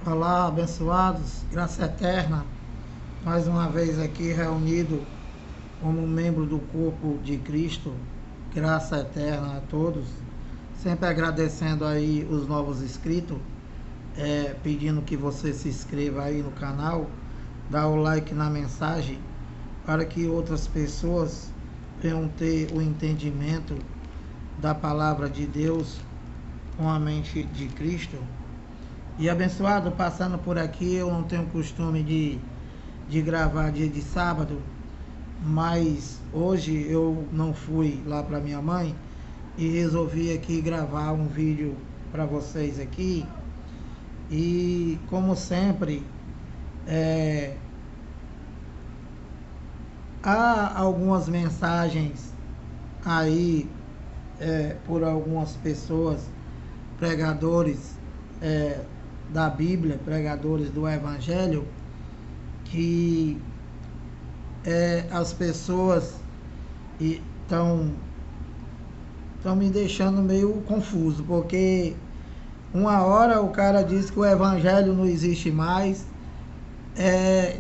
Olá, abençoados, graça eterna, mais uma vez aqui reunido como membro do corpo de Cristo, graça eterna a todos, sempre agradecendo aí os novos inscritos, pedindo que você se inscreva aí no canal, dá o like na mensagem, para que outras pessoas venham ter o entendimento da palavra de Deus com a mente de Cristo. E abençoado, passando por aqui, eu não tenho costume de gravar dia de sábado, mas hoje eu não fui lá para minha mãe e resolvi aqui gravar um vídeo para vocês aqui. E como sempre, há algumas mensagens aí por algumas pessoas, pregadores da Bíblia, pregadores do Evangelho, que as pessoas estão me deixando meio confuso, porque uma hora o cara diz que o Evangelho não existe mais,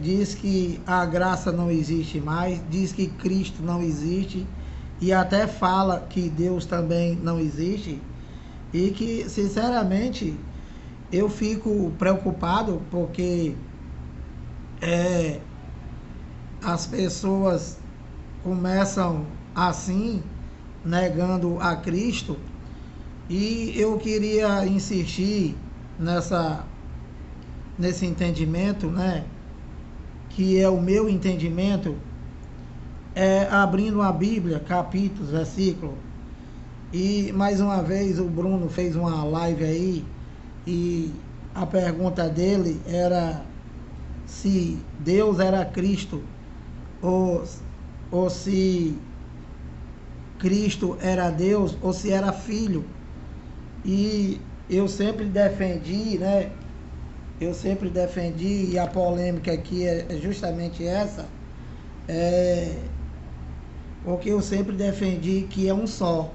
diz que a graça não existe mais, diz que Cristo não existe, e até fala que Deus também não existe, e que, sinceramente, eu fico preocupado porque as pessoas começam assim, negando a Cristo, e eu queria insistir nesse entendimento, né? Que é o meu entendimento, abrindo a Bíblia, capítulos, versículos. E mais uma vez o Bruno fez uma live aí e a pergunta dele era se Deus era Cristo ou se Cristo era Deus ou se era Filho. E eu sempre defendi, né? Eu sempre defendi, e a polêmica aqui é justamente essa, porque eu sempre defendi que é um só.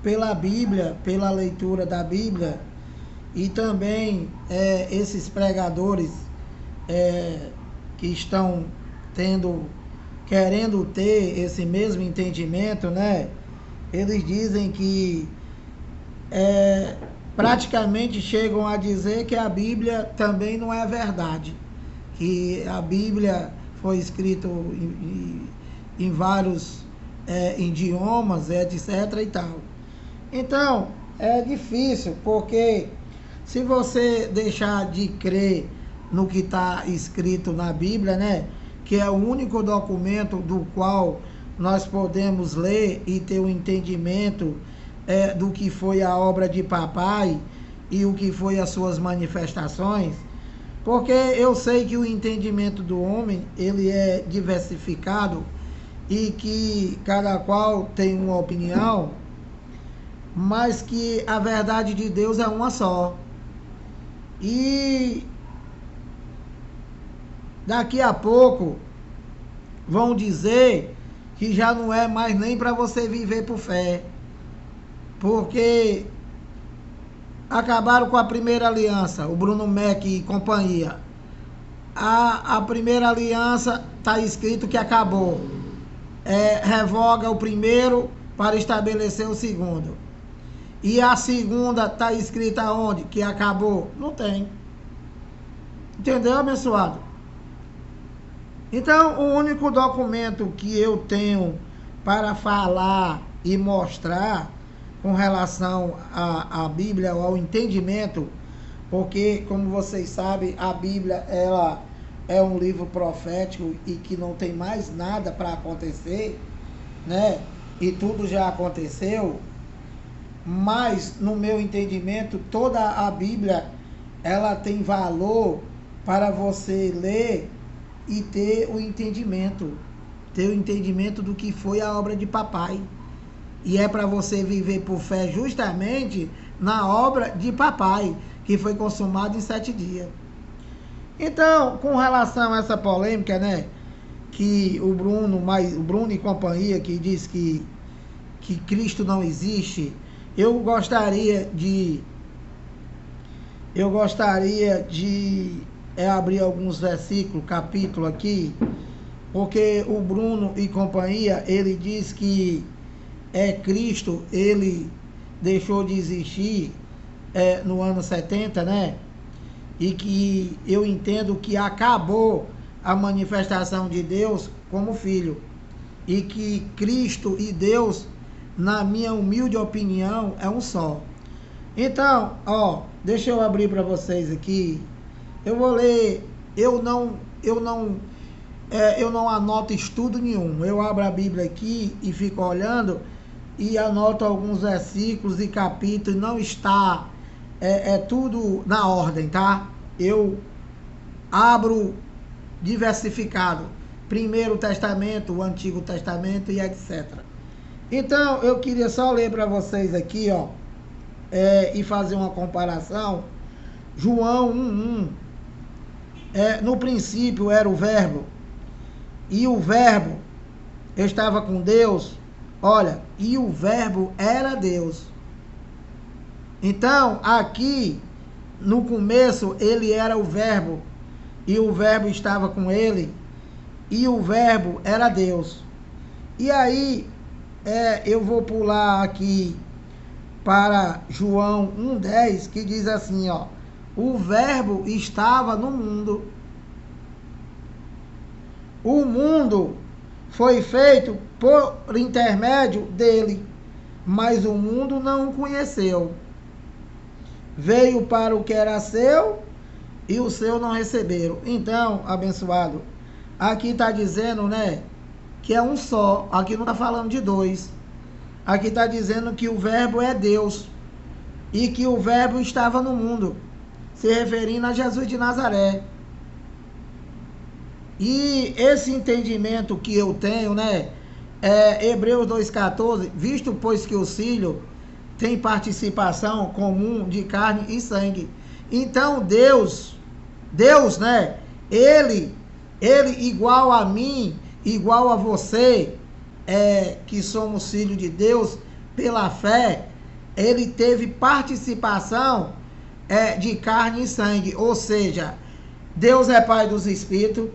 Pela Bíblia, pela leitura da Bíblia, e também esses pregadores que estão querendo ter esse mesmo entendimento, né? Eles dizem que praticamente chegam a dizer que a Bíblia também não é verdade, que a Bíblia foi escrita em vários idiomas, etc. e tal. Então, é difícil, porque se você deixar de crer no que está escrito na Bíblia, né, que é o único documento do qual nós podemos ler e ter um entendimento do que foi a obra de papai e o que foi as suas manifestações, porque eu sei que o entendimento do homem, ele é diversificado e que cada qual tem uma opinião, mas que a verdade de Deus é uma só. E daqui a pouco vão dizer que já não é mais nem para você viver por fé, porque acabaram com a primeira aliança, o Bruno Mac e companhia. A primeira aliança está escrito que acabou. Revoga o primeiro para estabelecer o segundo. E a segunda está escrita onde? Que acabou? Não tem. Entendeu, abençoado? Então, o único documento que eu tenho para falar e mostrar com relação à Bíblia, ao entendimento, porque, como vocês sabem, a Bíblia ela é um livro profético e que não tem mais nada para acontecer, né? E tudo já aconteceu, mas, no meu entendimento, toda a Bíblia ela tem valor para você ler e ter o entendimento do que foi a obra de papai. E é para você viver por fé justamente na obra de papai, que foi consumada em 7 dias. Então, com relação a essa polêmica, né, que o Bruno e companhia, que diz que Cristo não existe, eu gostaria de eu gostaria de abrir alguns versículos, capítulo aqui, porque o Bruno e companhia, ele diz que Cristo, ele deixou de existir no ano 70, né? E que eu entendo que acabou a manifestação de Deus como filho. E que Cristo e Deus, na minha humilde opinião, é um só. Então, deixa eu abrir para vocês aqui. Eu vou ler, eu não anoto estudo nenhum. Eu abro a Bíblia aqui e fico olhando e anoto alguns versículos e capítulos. Não está tudo na ordem, tá? Eu abro diversificado. Primeiro Testamento, o Antigo Testamento e etc. Então, eu queria só ler para vocês aqui, e fazer uma comparação. João 1:1. No princípio era o Verbo, e o Verbo estava com Deus. Olha, e o Verbo era Deus. Então, aqui, no começo, ele era o Verbo, e o Verbo estava com ele, e o Verbo era Deus. E aí, eu vou pular aqui para João 1:10, que diz assim, o Verbo estava no mundo. O mundo foi feito por intermédio dele, mas o mundo não o conheceu. Veio para o que era seu e o seu não receberam. Então, abençoado, aqui está dizendo, né, que é um só. Aqui não está falando de dois. Aqui está dizendo que o Verbo é Deus e que o Verbo estava no mundo, se referindo a Jesus de Nazaré. E esse entendimento que eu tenho, né, Hebreus 2:14, visto pois que os filhos têm participação comum de carne e sangue. Então Deus, né, ele igual a mim, igual a você, que somos filhos de Deus pela fé, ele teve participação de carne e sangue, ou seja, Deus é Pai dos Espíritos,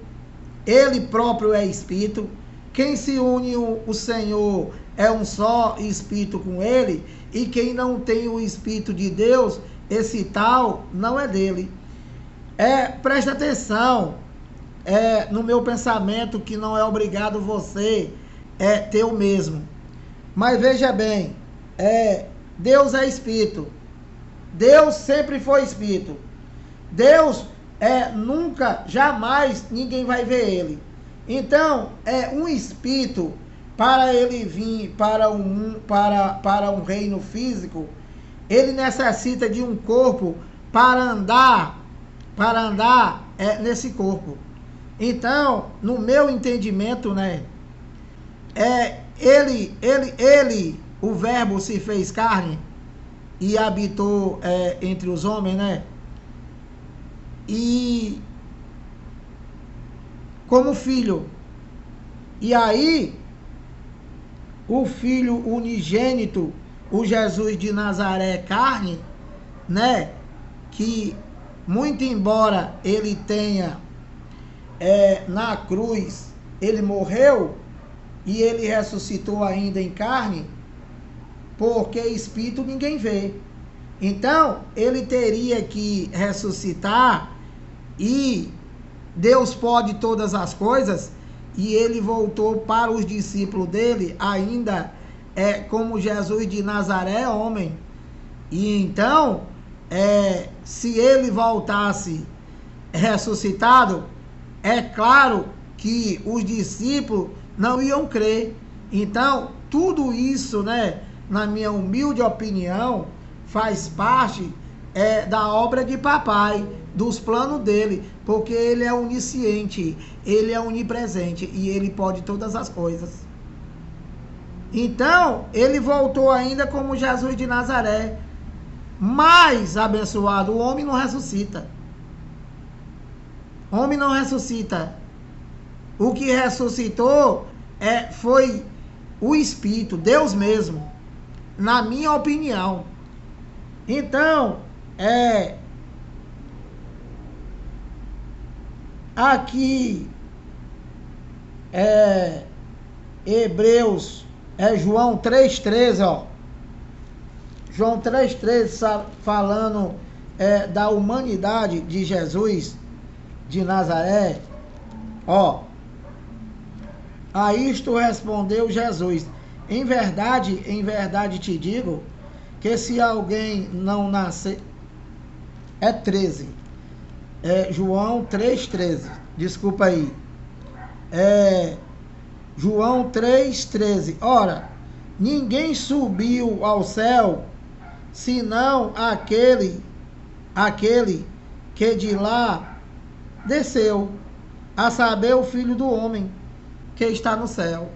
ele próprio é Espírito, quem se une o Senhor é um só Espírito com ele, e quem não tem o Espírito de Deus, esse tal não é dele. Presta atenção no meu pensamento, que não é obrigado você ter o mesmo. Mas veja bem, Deus é Espírito. Deus sempre foi Espírito. Deus nunca, jamais, ninguém vai ver ele. Então, um Espírito, para ele vir para um reino físico, ele necessita de um corpo para andar nesse corpo. Então, no meu entendimento, né, o Verbo se fez carne e habitou entre os homens, né? E como filho. E aí, o Filho unigênito, o Jesus de Nazaré carne, né? Que, muito embora ele tenha na cruz, ele morreu e ele ressuscitou ainda em carne, porque espírito ninguém vê. Então, ele teria que ressuscitar, e Deus pode todas as coisas, e ele voltou para os discípulos dele, ainda como Jesus de Nazaré, homem. E então, se ele voltasse ressuscitado, é claro que os discípulos não iam crer. Então, tudo isso, né, na minha humilde opinião, faz parte da obra de papai, dos planos dele, porque ele é onisciente, ele é onipresente e ele pode todas as coisas. Então, ele voltou ainda como Jesus de Nazaré. Mas, abençoado, o homem não ressuscita. O homem não ressuscita. O que ressuscitou foi o Espírito, Deus mesmo, na minha opinião. Então, Aqui Hebreus, João 3,13, ó. João 3,13 falando da humanidade de Jesus de Nazaré. Ó. A isto respondeu Jesus: em verdade te digo, que se alguém não nascer... 13. João 3,13. Desculpa aí. João 3,13. Ora, ninguém subiu ao céu, senão aquele que de lá desceu, a saber, o Filho do Homem, que está no céu.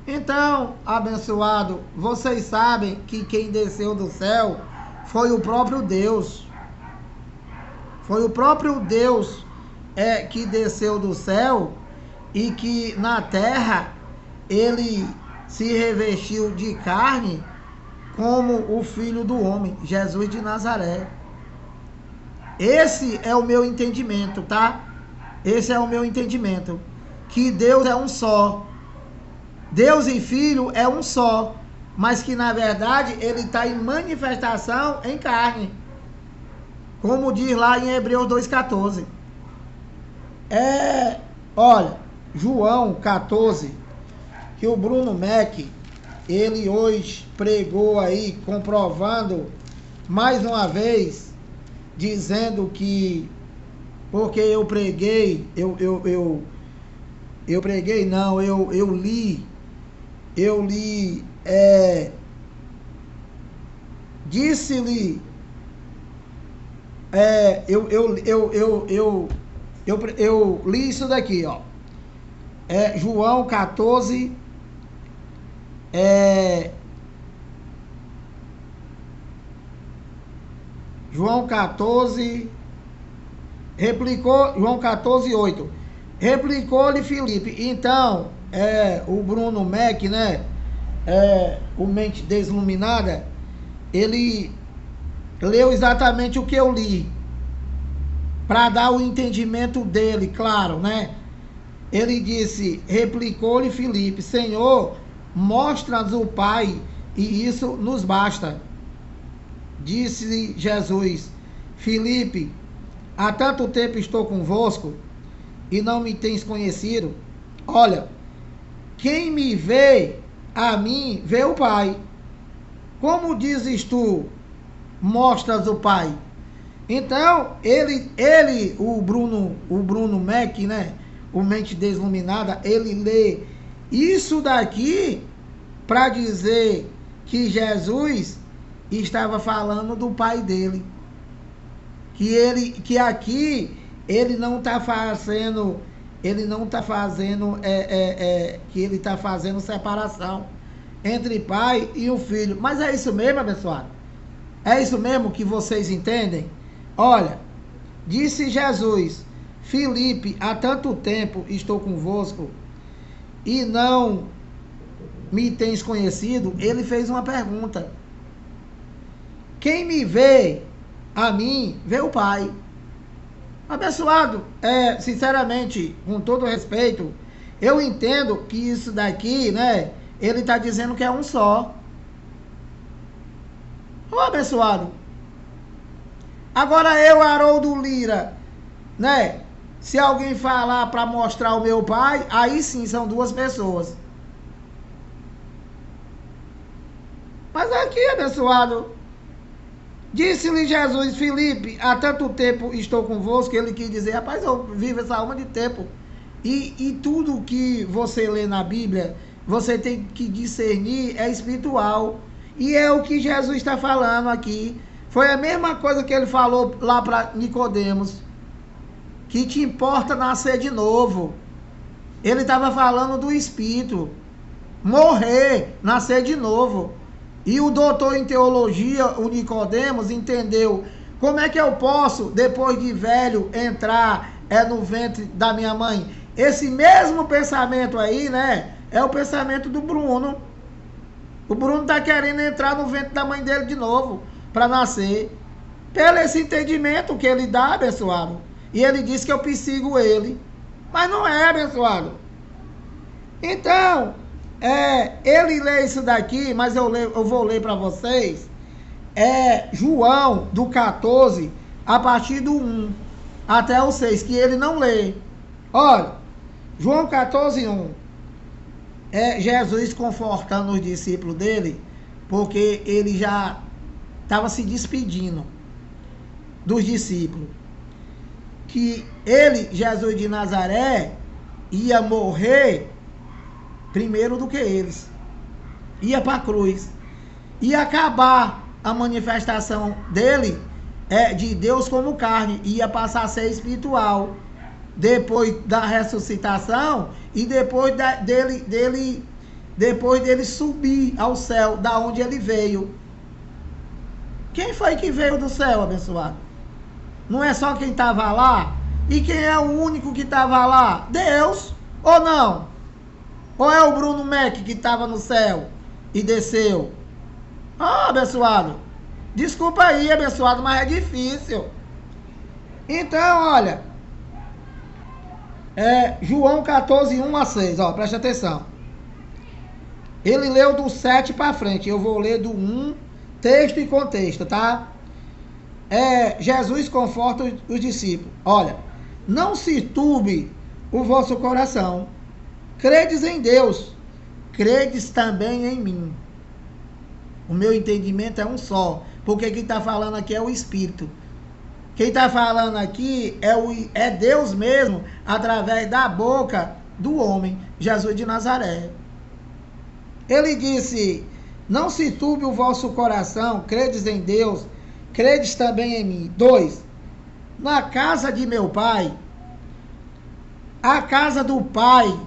Então, abençoado, vocês sabem que quem desceu do céu foi o próprio Deus. Foi o próprio Deus que desceu do céu e que na terra ele se revestiu de carne como o Filho do Homem, Jesus de Nazaré. Esse é o meu entendimento, tá? Esse é o meu entendimento. Que Deus é um só. Deus e Filho é um só. Mas que na verdade ele está em manifestação em carne. Como diz lá em Hebreus 2,14. Olha, João 14, que o Bruno Mac, ele hoje pregou aí, comprovando mais uma vez, dizendo que, porque eu preguei, eu li, disse-lhe, eu li isso daqui, ó. João 14, João 14, replicou, João 14, 8. Replicou-lhe Filipe. Então, o Bruno Mac, né? O Mente Desluminada, ele leu exatamente o que eu li, para dar o entendimento dele, claro, né? Ele disse, replicou-lhe Filipe: Senhor, mostra-nos o Pai, e isso nos basta. Disse-lhe Jesus: Filipe, há tanto tempo estou convosco, e não me tens conhecido? Olha, quem me vê, a mim vê o Pai. Como dizes tu, mostras o Pai? Então, o Bruno Mac, né, o Mente Desluminada, ele lê isso daqui para dizer que Jesus estava falando do Pai dele. Que aqui ele não está fazendo, que ele está fazendo separação entre pai e o filho. Mas é isso mesmo, abençoado? É isso mesmo que vocês entendem? Olha, disse Jesus: Filipe, há tanto tempo estou convosco e não me tens conhecido. Ele fez uma pergunta. Quem me vê, a mim, vê o Pai. Abençoado, sinceramente, com todo respeito, eu entendo que isso daqui, né, ele está dizendo que é um só. Ô, abençoado, agora eu, Haroldo Lira, né, se alguém falar para mostrar o meu Pai, aí sim são duas pessoas. Mas aqui, abençoado, disse-lhe Jesus: Filipe, há tanto tempo estou convosco. Ele quis dizer, rapaz, eu vivo essa alma de tempo. E tudo que você lê na Bíblia, você tem que discernir, é espiritual. E é o que Jesus está falando aqui. Foi a mesma coisa que ele falou lá para Nicodemos, que te importa nascer de novo. Ele estava falando do Espírito, morrer, nascer de novo. E o doutor em teologia, o Nicodemos, entendeu: como é que eu posso, depois de velho, entrar no ventre da minha mãe? Esse mesmo pensamento aí, né, é o pensamento do Bruno. O Bruno está querendo entrar no ventre da mãe dele de novo, para nascer. Pelo esse entendimento que ele dá, abençoado, E ele disse que eu persigo ele. Mas não é, abençoado. Então, ele lê isso daqui, mas eu vou ler para vocês. João, do 14, a partir do 1 até o 6, que ele não lê. Olha, João 14, 1. Jesus confortando os discípulos dele, porque ele já estava se despedindo dos discípulos. Que ele, Jesus de Nazaré, ia morrer primeiro do que eles. Ia para a cruz. Ia acabar a manifestação dele, de Deus como carne. Ia passar a ser espiritual. Depois da ressuscitação e depois dele subir ao céu, da onde ele veio. Quem foi que veio do céu, abençoado? Não é só quem estava lá? E quem é o único que estava lá? Deus, ou não? Ou é o Bruno Mac que estava no céu e desceu? Abençoado, desculpa aí, abençoado, mas é difícil. Então, olha, João 14, 1 a 6, preste atenção. Ele leu do 7 para frente, eu vou ler do 1, texto e contexto, tá? Jesus conforta os discípulos. Olha, não se turbe o vosso coração. Credes em Deus, credes também em mim. O meu entendimento é um só, porque quem está falando aqui é o Espírito. Quem está falando aqui é Deus mesmo, através da boca do homem, Jesus de Nazaré. Ele disse, não se turbe o vosso coração, credes em Deus, credes também em mim. 2, na casa de meu pai, a casa do pai,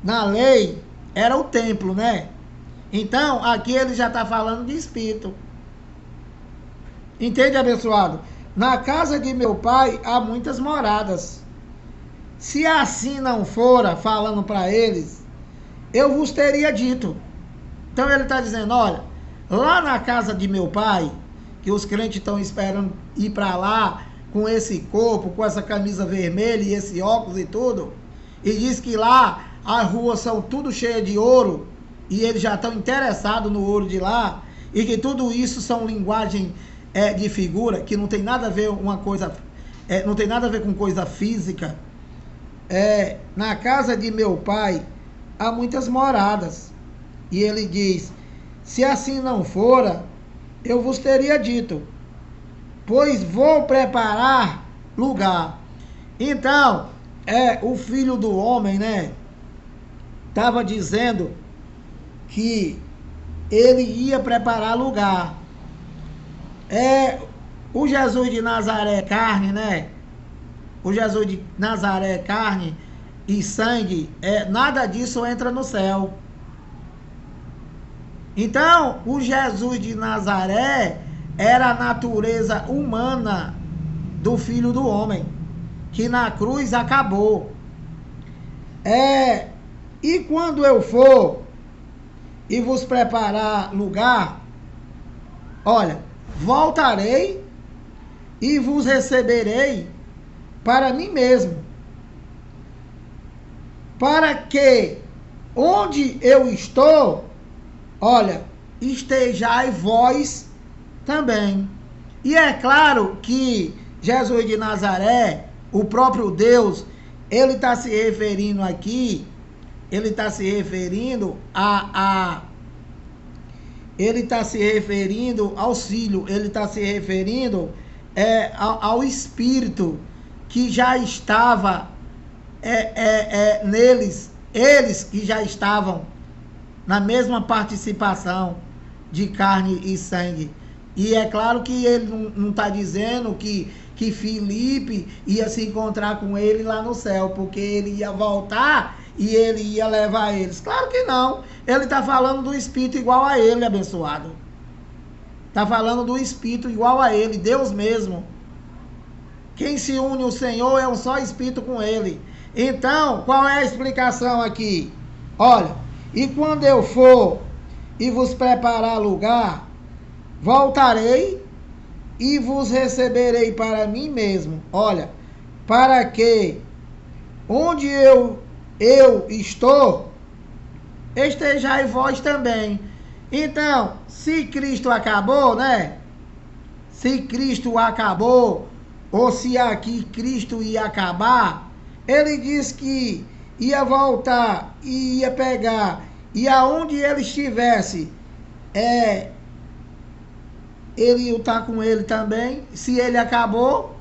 na lei, era o templo, né? Então, aqui ele já está falando de Espírito. Entende, abençoado? Na casa de meu pai há muitas moradas. Se assim não fora, falando para eles, eu vos teria dito. Então ele está dizendo, olha, lá na casa de meu pai, que os crentes estão esperando ir para lá, com esse corpo, com essa camisa vermelha e esse óculos e tudo, e diz que lá as ruas são tudo cheias de ouro, e eles já estão interessados no ouro de lá, e que tudo isso são linguagem de figura, que não tem nada a ver uma coisa, não tem nada a ver com coisa física. Na casa de meu pai há muitas moradas. E ele diz, se assim não fora, eu vos teria dito, pois vou preparar lugar. Então, o filho do homem, né, estava dizendo que ele ia preparar lugar. O Jesus de Nazaré carne, né? O Jesus de Nazaré carne e sangue, nada disso entra no céu. Então, o Jesus de Nazaré era a natureza humana do Filho do Homem, que na cruz acabou. E quando eu for e vos preparar lugar, olha, voltarei e vos receberei para mim mesmo, para que onde eu estou, olha, estejais vós também. E é claro que Jesus de Nazaré, o próprio Deus, ele está se referindo aqui, ele está se referindo ele está se referindo aos filhos, ele está se referindo ao Espírito que já estava neles, eles que já estavam na mesma participação de carne e sangue. E é claro que ele não está dizendo que Filipe ia se encontrar com ele lá no céu, porque ele ia voltar e ele ia levar eles. Claro que não. Ele está falando do Espírito igual a ele, abençoado. Está falando do Espírito igual a ele, Deus mesmo. Quem se une ao Senhor é um só Espírito com ele. Então, qual é a explicação aqui? Olha, e quando eu for e vos preparar lugar, voltarei e vos receberei para mim mesmo. Olha, para que onde eu estou, estejais vós também. Então, se Cristo acabou, né? Se Cristo acabou, ou se aqui Cristo ia acabar, ele disse que ia voltar e ia pegar, e aonde ele estivesse, ele ia estar com ele também. Se ele acabou,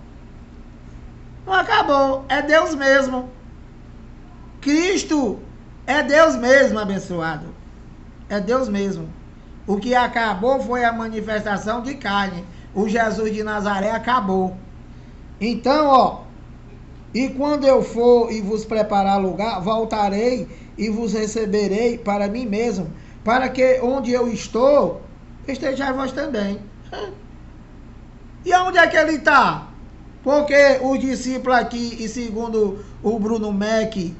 não acabou, é Deus mesmo. Cristo é Deus mesmo, abençoado. É Deus mesmo. O que acabou foi a manifestação de carne. O Jesus de Nazaré acabou. Então, ó, e quando eu for e vos preparar lugar, voltarei e vos receberei para mim mesmo, para que onde eu estou, estejais vós também. E onde é que ele está? Porque os discípulos aqui, e segundo o Bruno Mack,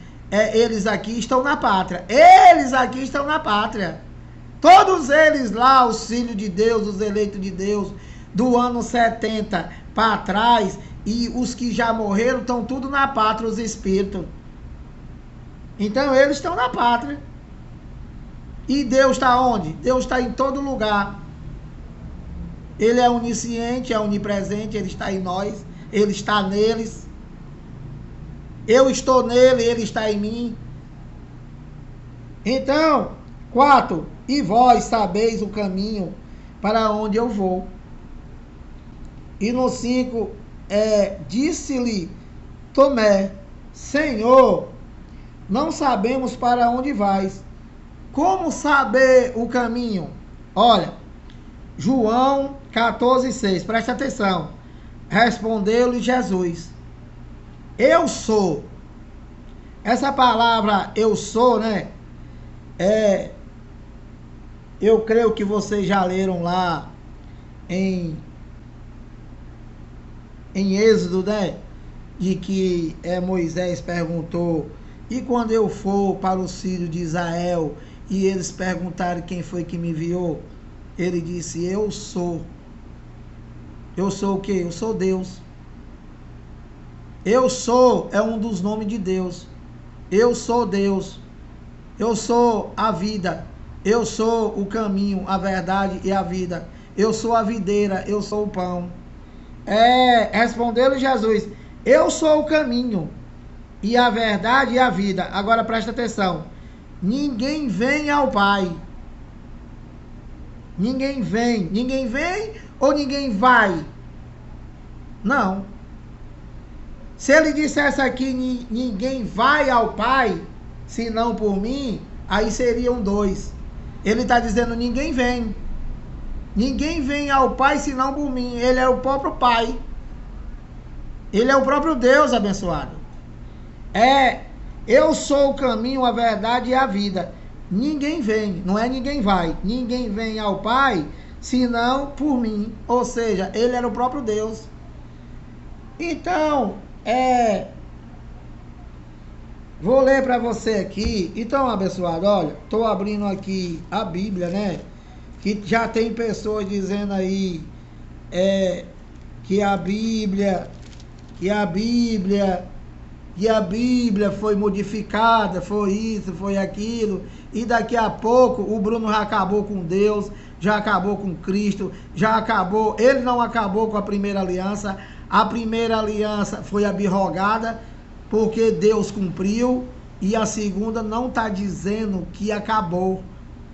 eles aqui estão na pátria. Eles aqui estão na pátria. Todos eles lá, os filhos de Deus, os eleitos de Deus, do ano 70 para trás, e os que já morreram, estão tudo na pátria, os espíritos. Então eles estão na pátria. E Deus está onde? Deus está em todo lugar. Ele é onisciente, é onipresente, ele está em nós, ele está neles. Eu estou nele, ele está em mim. Então, 4. E vós sabeis o caminho para onde eu vou. E no 5, disse-lhe Tomé, Senhor, não sabemos para onde vais. Como saber o caminho? Olha, João 14,6, presta atenção. Respondeu-lhe Jesus, eu sou. Essa palavra eu sou, né? Eu creio que vocês já leram lá em Êxodo, né? De que Moisés perguntou, e quando eu for para os filhos de Israel, e eles perguntaram quem foi que me enviou, ele disse, eu sou. Eu sou o quê? Eu sou Deus. Eu sou é um dos nomes de Deus. Eu sou Deus. Eu sou a vida. Eu sou o caminho, a verdade e a vida. Eu sou a videira, eu sou o pão. Respondeu-lhe Jesus, eu sou o caminho e a verdade e a vida. Agora presta atenção. Ninguém vem ao Pai. Ninguém vem. Ninguém vem ou ninguém vai? Não. Se ele dissesse aqui, ninguém vai ao Pai, senão por mim, aí seriam 2. Ele está dizendo, ninguém vem. Ninguém vem ao Pai, senão por mim. Ele é o próprio Pai. Ele é o próprio Deus abençoado. Eu sou o caminho, a verdade e a vida. Ninguém vem, não é ninguém vai. Ninguém vem ao Pai, senão por mim. Ou seja, ele era o próprio Deus. Então, vou ler para você aqui. Então, abençoado, olha, estou abrindo aqui a Bíblia, né? Que já tem pessoas dizendo aí que a Bíblia foi modificada, foi isso, foi aquilo, e daqui a pouco o Bruno já acabou com Deus, já acabou com Cristo, já acabou, ele não acabou com a primeira aliança. A primeira aliança foi abrogada porque Deus cumpriu, e a segunda não está dizendo que acabou.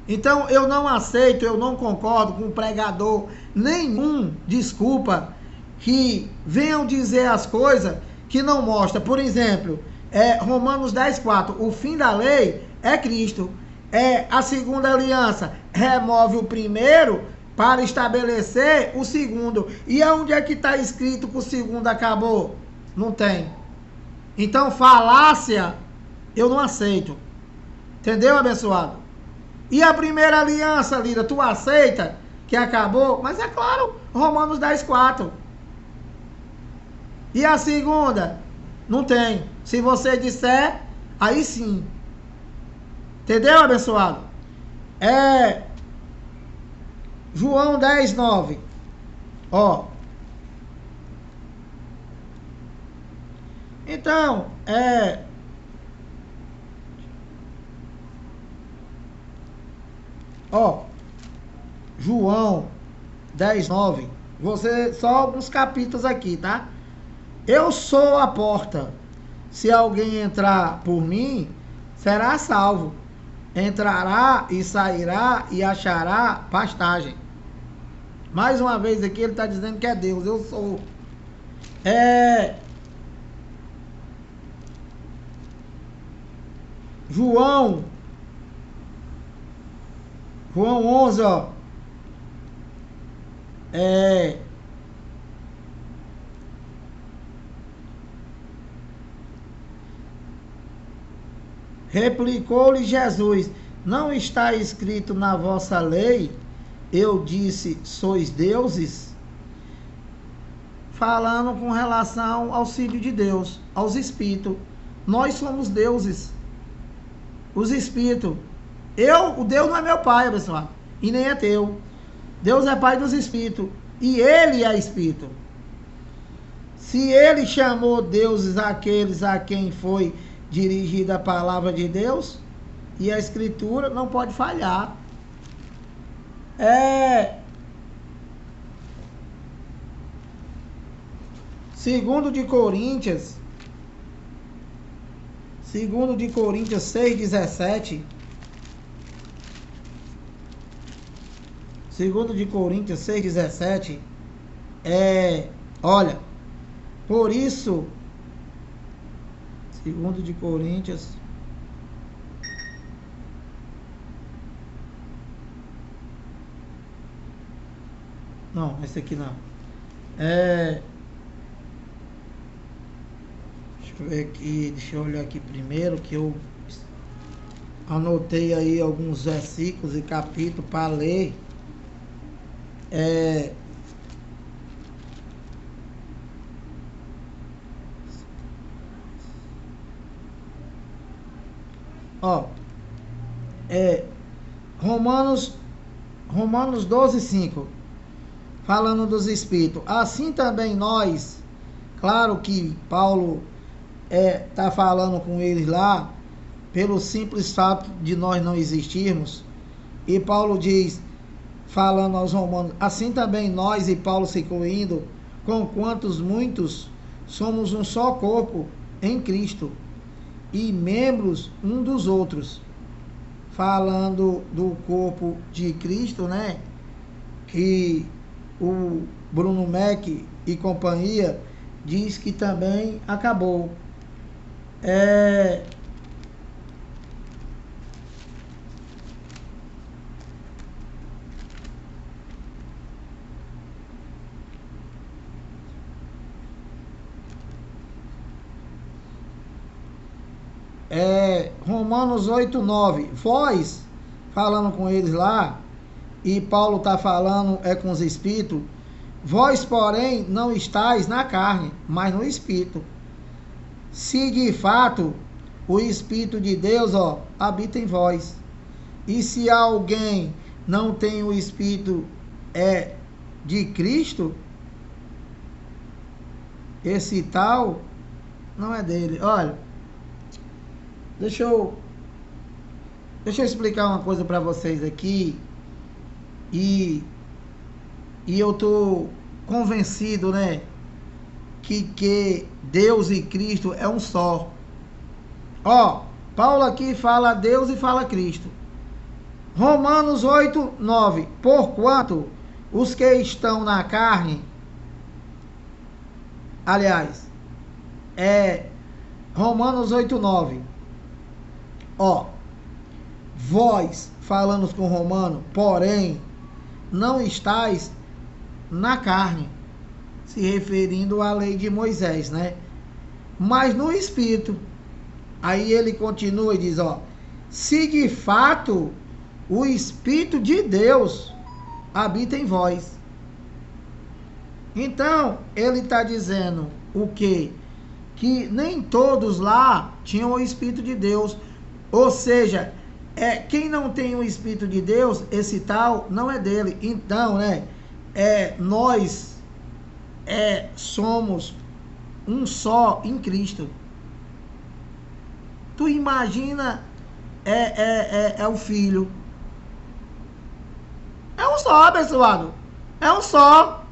Então eu não aceito, eu não concordo com pregador nenhum, desculpa, que venham dizer as coisas que não mostra. Por exemplo, Romanos 10,4, o fim da lei é Cristo. A segunda aliança remove o primeiro para estabelecer o segundo. E aonde é que está escrito que o segundo acabou? Não tem. Então falácia eu não aceito. Entendeu, abençoado? E a primeira aliança, Lira, tu aceita que acabou? Mas é claro, Romanos 10,4. E a segunda? Não tem. Se você disser, aí sim. Entendeu, abençoado? João 10,9. Ó, Então, ó, João 10:9. Você, só alguns capítulos aqui, tá? Eu sou a porta. Se alguém entrar por mim, será salvo. Entrará e sairá e achará pastagem. Mais uma vez aqui ele está dizendo que é Deus. Eu sou. João 11, ó. Replicou-lhe Jesus: não está escrito na vossa lei, eu disse, sois deuses? Falando com relação ao Filho de Deus, aos espíritos. Nós somos deuses. Os espíritos. O Deus não é meu pai, pessoal, e nem é teu. Deus é pai dos espíritos, e ele é espírito. Se ele chamou deuses aqueles a quem foi dirigida a palavra de Deus, e a escritura não pode falhar. Segundo de Coríntios 6:17. Segundo de Coríntios 6:17. Olha, por isso, segundo de Coríntios, não, esse aqui não. Deixa eu ver aqui, deixa eu olhar aqui primeiro, que eu anotei aí alguns versículos e capítulos para ler. Romanos 12:5, falando dos espíritos. Assim também nós, claro que Paulo está falando com eles lá, pelo simples fato de nós não existirmos, e Paulo diz, falando aos romanos, assim também nós, e Paulo se incluindo, com quantos muitos, somos um só corpo em Cristo, e membros um dos outros. Falando do corpo de Cristo, né? Que o Bruno Mac e companhia diz que também acabou. Romanos 8:9. Vós, falando com eles lá, e Paulo está falando com os espíritos, vós, porém, não estáis na carne, mas no espírito. Se de fato o Espírito de Deus habita em vós. E se alguém não tem o Espírito de Cristo, esse tal não é dele. Olha, deixa eu explicar uma coisa para vocês aqui. E eu tô convencido, né, que Deus e Cristo é um só. Paulo aqui fala Deus e fala Cristo. Romanos 8:9. Porquanto os que estão na carne, aliás, Romanos 8:9. Vós, falando com Romano, porém, não estáis na carne, se referindo à lei de Moisés, né? Mas no Espírito. Aí ele continua e diz, se de fato o Espírito de Deus habita em vós. Então, ele está dizendo o quê? Que nem todos lá tinham o Espírito de Deus. Ou seja, quem não tem o Espírito de Deus, esse tal não é dele. Então, né, nós somos um só em Cristo. Tu imagina, é o Filho. É um só, abençoado. É um só.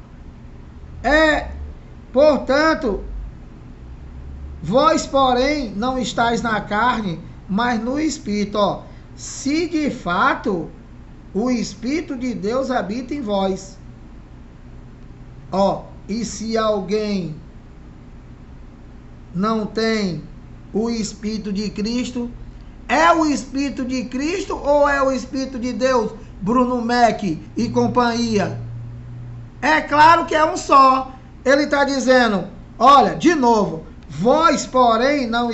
Portanto, vós, porém, não estáis na carne, mas no Espírito. Ó, se de fato o Espírito de Deus habita em vós. Ó, e se alguém não tem o Espírito de Cristo, é o Espírito de Cristo ou é o Espírito de Deus? Bruno Mac e companhia. É claro que é um só. Ele está dizendo, olha, de novo, vós, porém, não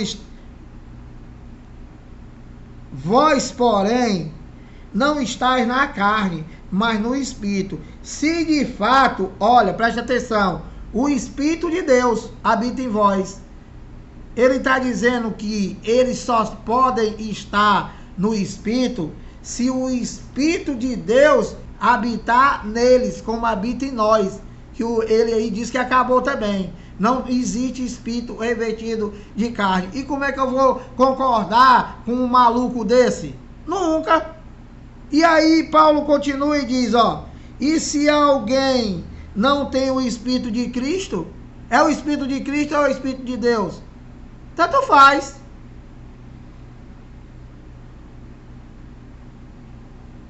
estáis na carne, mas no Espírito. Se de fato, olha, preste atenção, o Espírito de Deus habita em vós. Ele está dizendo que eles só podem estar no Espírito se o Espírito de Deus habitar neles, como habita em nós. Que ele aí diz que acabou também. Não existe espírito revestido de carne. E como é que eu vou concordar com um maluco desse? Nunca. E aí Paulo continua e diz, ó, e se alguém não tem o Espírito de Cristo, é o Espírito de Cristo ou é o Espírito de Deus? Tanto faz.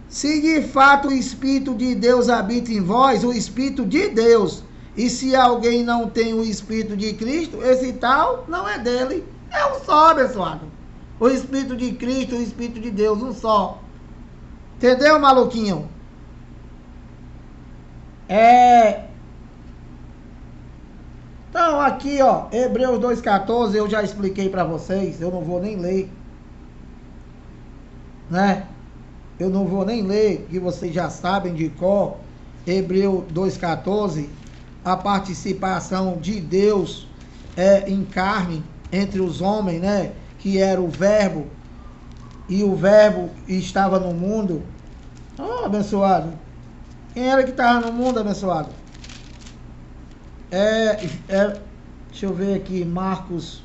Se de fato o Espírito de Deus habita em vós, o Espírito de Deus, e se alguém não tem o Espírito de Cristo, esse tal não é dele. É um só, abençoado. O Espírito de Cristo, o Espírito de Deus, um só. Entendeu, maluquinho? Então, aqui, ó, Hebreus 2,14, eu já expliquei para vocês, eu não vou nem ler. Né? Eu não vou nem ler, que vocês já sabem de cor. Hebreus 2,14, a participação de Deus em carne entre os homens, né? Que era o Verbo, e o Verbo estava no mundo. Oh, abençoado. Quem era que estava no mundo, abençoado? Deixa eu ver aqui, Marcos.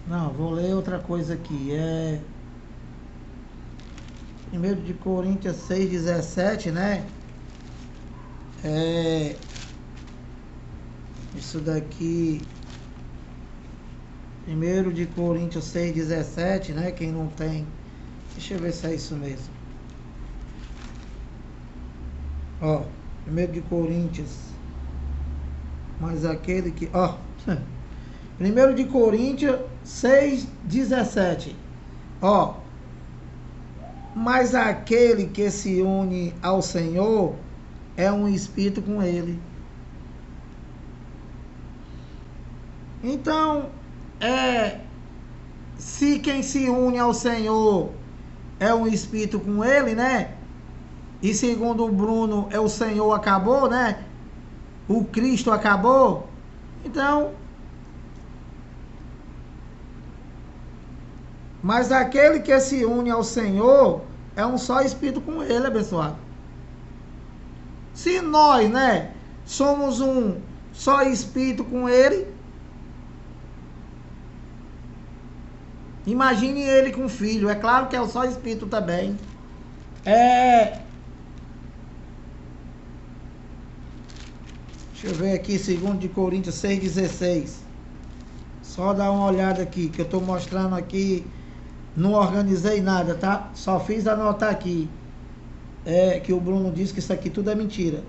Não, vou ler outra coisa aqui. 1 de Coríntios 6,17, né? Isso daqui. 1 de Coríntios 6,17, né? Quem não tem. Deixa eu ver se é isso mesmo. Ó, 1 de Coríntios. Mas aquele que. Ó. 1 de Coríntios 6,17. Ó. Mas aquele que se une ao Senhor é um espírito com ele. Então, se quem se une ao Senhor é um espírito com ele, né? E segundo o Bruno, o Senhor acabou, né? O Cristo acabou. Então, mas aquele que se une ao Senhor é um só espírito com ele, abençoado. Se nós, né, somos um só espírito com ele, imagine ele com o filho. É claro que é o só espírito também. Deixa eu ver aqui, 2 de Coríntios 6,16. Só dar uma olhada aqui, que eu estou mostrando aqui. Não organizei nada, tá? Só fiz anotar aqui. Que o Bruno disse que isso aqui tudo é mentira.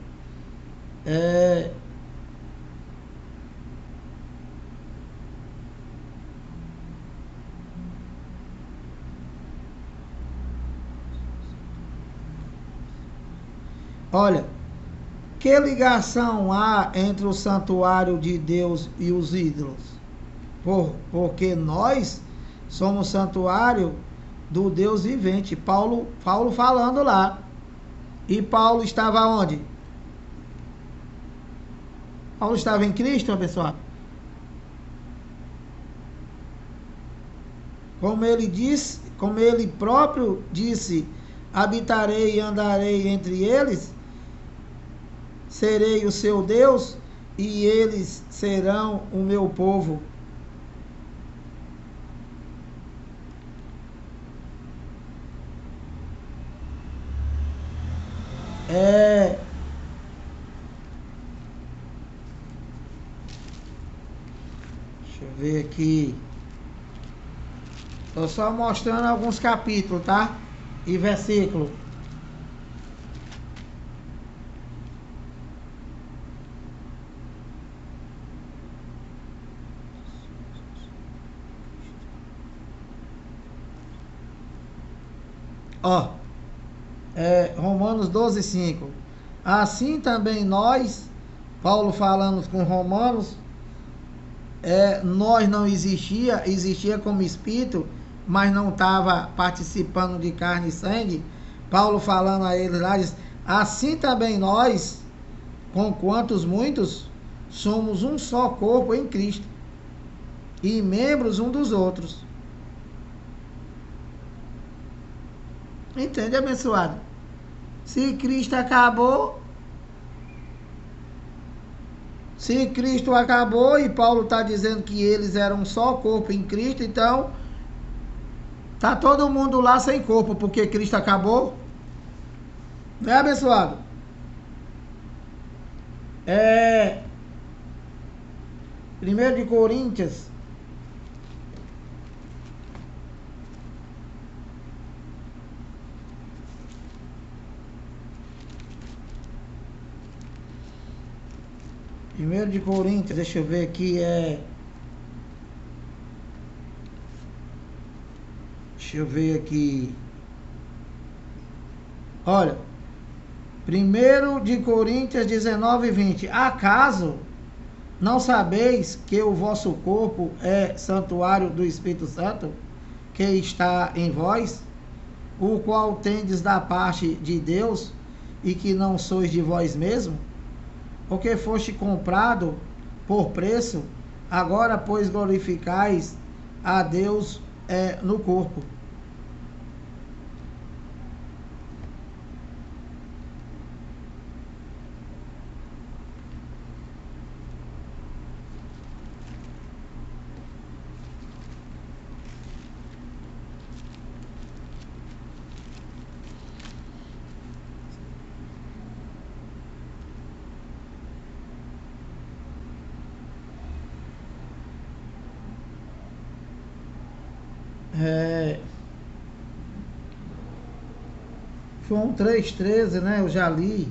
Olha, que ligação há entre o santuário de Deus e os ídolos? Porque nós somos santuário do Deus vivente. Paulo falando lá. E Paulo estava onde? Paulo estava em Cristo, abençoado. Como ele disse, como ele próprio disse, habitarei e andarei entre eles, serei o seu Deus e eles serão o meu povo. Deixa eu ver aqui. Estou só mostrando alguns capítulos, tá? E versículo. Ó, Romanos 12, 5. Assim também nós, Paulo falando com Romanos, nós não existia como espírito, mas não estava participando de carne e sangue. Paulo falando a eles lá, diz, assim também nós, com quantos muitos, somos um só corpo em Cristo, e membros um dos outros. Entende, abençoado? Se Cristo acabou e Paulo está dizendo que eles eram só corpo em Cristo, então tá todo mundo lá sem corpo, porque Cristo acabou. Não é, abençoado? 1 de Coríntios. Primeiro de Coríntios, deixa eu ver aqui, deixa eu ver aqui. Olha, 1 de Coríntios 19 e 20. Acaso não sabeis que o vosso corpo é santuário do Espírito Santo, que está em vós, o qual tendes da parte de Deus, e que não sois de vós mesmos? Porque foste comprado por preço, agora, pois, glorificais a Deus no corpo. João 3,13, né? Eu já li.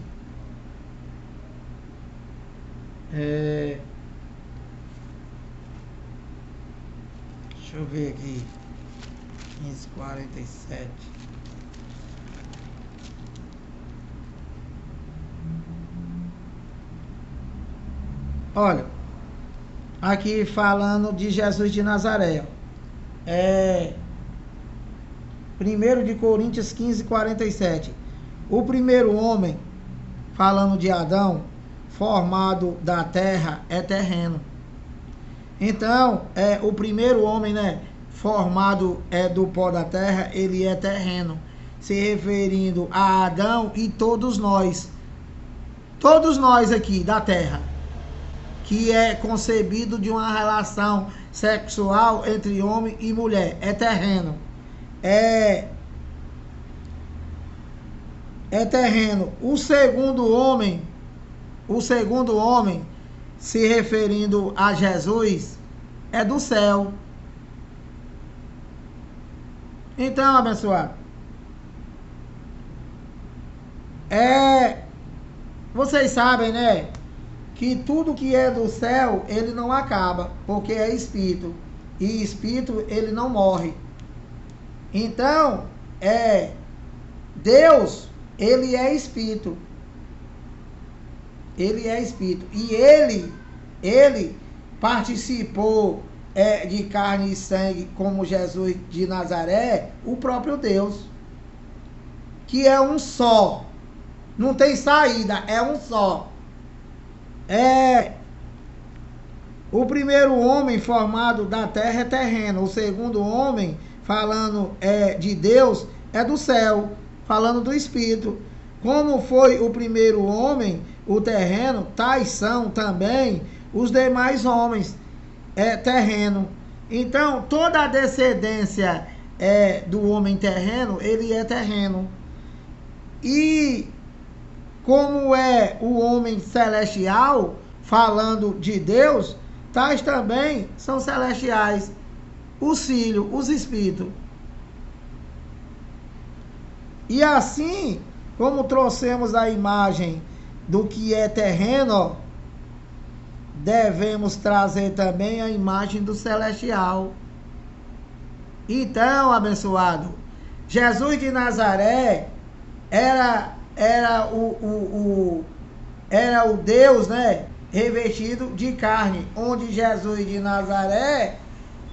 Deixa eu ver aqui. 15:47. Olha, aqui falando de Jesus de Nazaré. 1 de Coríntios 15:47. O primeiro homem, falando de Adão, formado da terra, é terreno. Então, o primeiro homem, né, formado do pó da terra, ele é terreno, se referindo a Adão e todos nós aqui da terra, que é concebido de uma relação sexual entre homem e mulher, é terreno. É terreno. O segundo homem, se referindo a Jesus, é do céu. Então, abençoado, vocês sabem, né, que tudo que é do céu, ele não acaba, porque é espírito. E espírito, ele não morre. Então, Deus, ele é espírito. Ele é espírito. E ele participou de carne e sangue como Jesus de Nazaré, o próprio Deus, que é um só. Não tem saída, é um só. O primeiro homem formado da terra é terreno. O segundo homem, falando de Deus, é do céu, falando do Espírito. Como foi o primeiro homem, o terreno, tais são também os demais homens, terreno. Então, toda a descendência do homem terreno, ele é terreno. E como é o homem celestial, falando de Deus, tais também são celestiais, os filhos, os espíritos. E assim, como trouxemos a imagem do que é terreno, devemos trazer também a imagem do celestial. Então, abençoado, Jesus de Nazaré era o Deus, né, revestido de carne, onde Jesus de Nazaré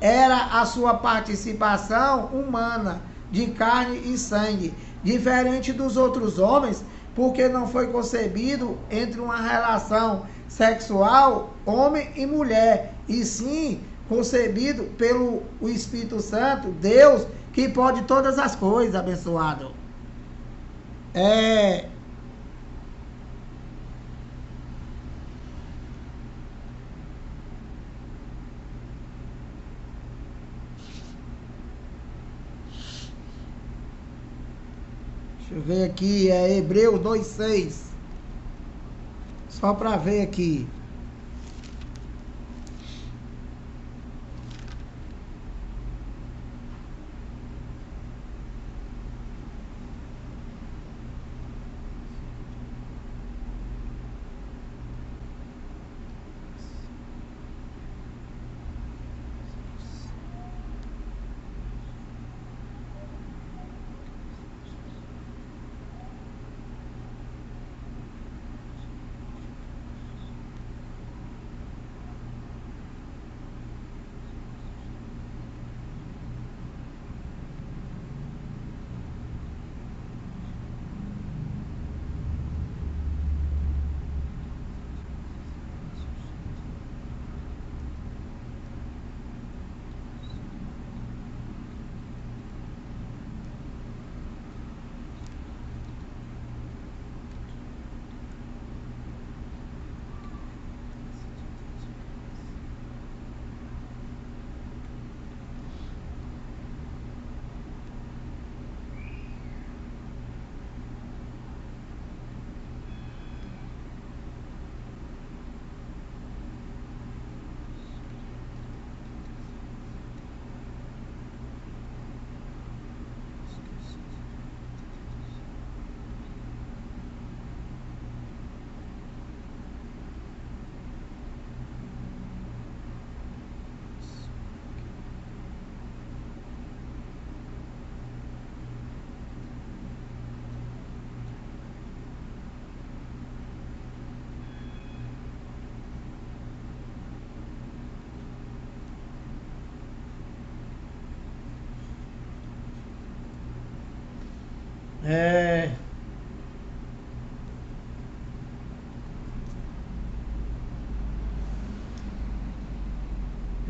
era a sua participação humana, de carne e sangue, diferente dos outros homens, porque não foi concebido entre uma relação sexual, homem e mulher, e sim concebido pelo Espírito Santo, Deus, que pode todas as coisas, abençoado. Deixa eu ver aqui, Hebreus 2:6. Só para ver aqui.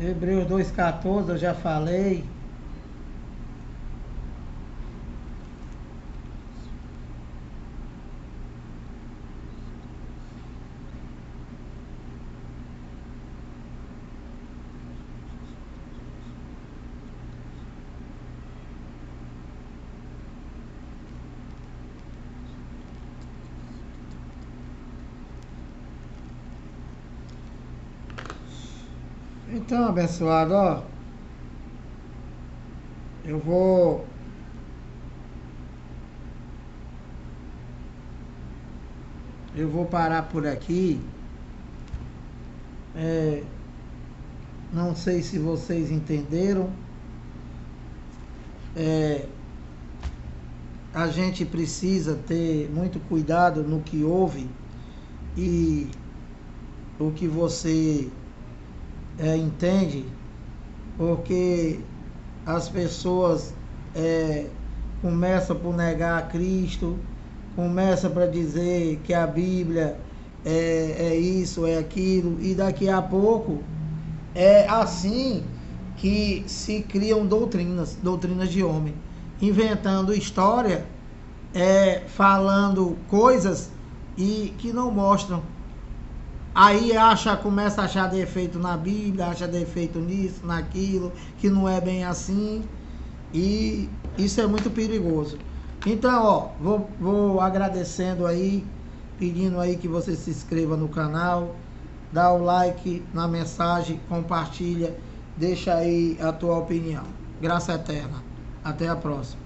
Hebreus 2:14, eu já falei. Então, abençoado, ó, eu vou parar por aqui. Não sei se vocês entenderam. A gente precisa ter muito cuidado no que ouve e o que você entende porque as pessoas começam por negar a Cristo, começam para dizer que a Bíblia é isso, é aquilo, e daqui a pouco é assim que se criam doutrinas de homem, inventando história, falando coisas e que não mostram. Aí começa a achar defeito na Bíblia, acha defeito nisso, naquilo, que não é bem assim, e isso é muito perigoso. Então, ó, vou agradecendo aí, pedindo aí que você se inscreva no canal, dá o like na mensagem, compartilha, deixa aí a tua opinião. Graça eterna. Até a próxima.